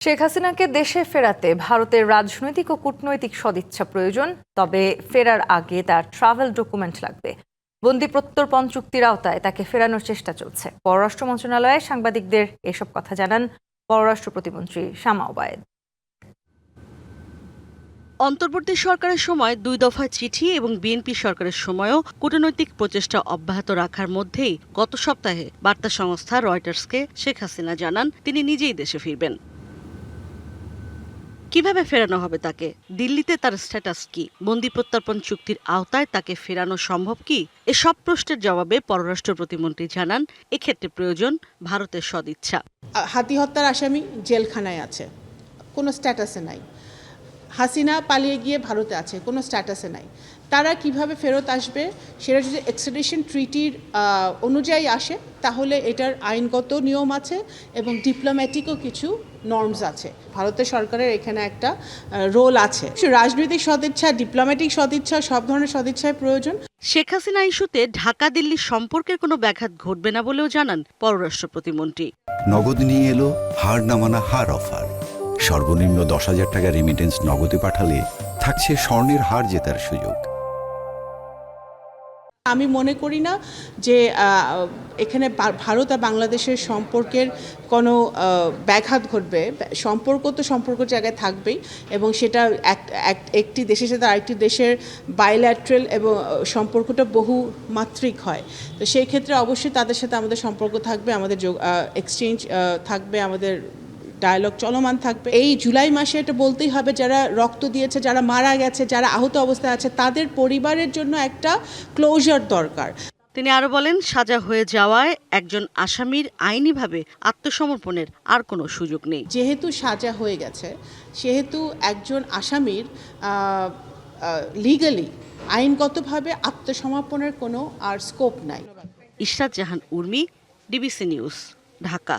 শেখ হাসিনাকে দেশে ফেরাতে ভারতের রাজনৈতিক ও কূটনৈতিক সদিচ্ছা প্রয়োজন। তবে ফেরার আগে তার ট্রাভেল ডকুমেন্ট লাগবে। বন্দি প্রত্যর্পণ চুক্তির আওতায় তাকে ফেরানোর চেষ্টা চলছে। পররাষ্ট্র মন্ত্রণালয়ে সাংবাদিকদের এসব কথা জানান পররাষ্ট্র প্রতিমন্ত্রী শামা ওবায়েদ। অন্তর্বর্তী সরকারের সময় ২ দফায় চিঠি এবং বিএনপি সরকারের সময়ও কূটনৈতিক প্রচেষ্টা অব্যাহত রাখার মধ্যেই গত সপ্তাহে বার্তা সংস্থা রয়টার্সকে শেখ হাসিনা জানান তিনি নিজেই দেশে ফিরবেন। কিভাবে ফেরানো হবে তাকে? দিল্লিতে তার স্ট্যাটাস কি? বন্দি প্রত্যর্পণ চুক্তির আওতায় তাকে ফেরানো সম্ভব কি? এসব প্রশ্নের জবাবে পররাষ্ট্র প্রতিমন্ত্রী জানান এক্ষেত্রে প্রয়োজন ভারতের সদিচ্ছা। হাতি হত্যার আসামি জেলখানায় আছে, কোনো স্ট্যাটাসে নাই। হাসিনা পালিয়ে গিয়ে ভারতে আছে, কোনো স্ট্যাটাসে নাই। তারা কিভাবে ফেরত আসবে সেটা যদি এক্সট্রাডিশন ট্রিটির অনুযায়ী আসে তাহলে এটার আইনগত নিয়ম আছে এবং ডিপ্লোম্যাটিকও কিছু নর্মস আছে। ভারতের সরকারের এখানে একটা রোল আছে। রাজনৈতিক সদিচ্ছা, ডিপ্লোম্যাটিক সদিচ্ছা, সব ধরনের সদিচ্ছায় প্রয়োজন। শেখ হাসিনা ইস্যুতে ঢাকা দিল্লি সম্পর্কের কোনো ব্যাঘাত ঘটবে না বলেও জানান পররাষ্ট্র প্রতিমন্ত্রী। নগদ নিয়ে এলো হার না মানা হার অফার। সর্বনিম্ন 10,000 টাকা রেমিটেন্স নগদে পাঠালে থাকছে স্বর্ণের হার জেতার সুযোগ। আমি মনে করি না যে এখানে ভারত আর বাংলাদেশের সম্পর্কের কোনো ব্যাঘাত ঘটবে। সম্পর্ক তো সম্পর্ক জায়গায় থাকবেই এবং সেটা একটি দেশের সাথে আরেকটি দেশের বাইল্যাট্রাল এবং সম্পর্কটা বহুমাত্রিক হয়। তো সেই ক্ষেত্রে অবশ্যই তাদের সাথে আমাদের সম্পর্ক থাকবে, আমাদের এক্সচেঞ্জ থাকবে, আমাদের ডায়ালগ চলমান থাকবে। এই জুলাই মাসে এটা বলতেই হবে, যারা রক্ত দিয়েছে, যারা মারা গেছে, যারা আহত অবস্থায় আছে, তাদের পরিবারের জন্য একটা ক্লোজার দরকার। তিনি আরো বলেন সাজা হয়ে যাওয়ায় একজন আসামির আইনিভাবে আত্মসমর্পণের আর কোনো সুযোগ নেই। যেহেতু সাজা হয়ে গেছে সেহেতু একজন আসামির লিগালি আইনগতভাবে আত্মসমর্পণের কোনো আর স্কোপ নাই। ইশরাত জাহান উর্মি, ডিবিসি নিউজ, ঢাকা।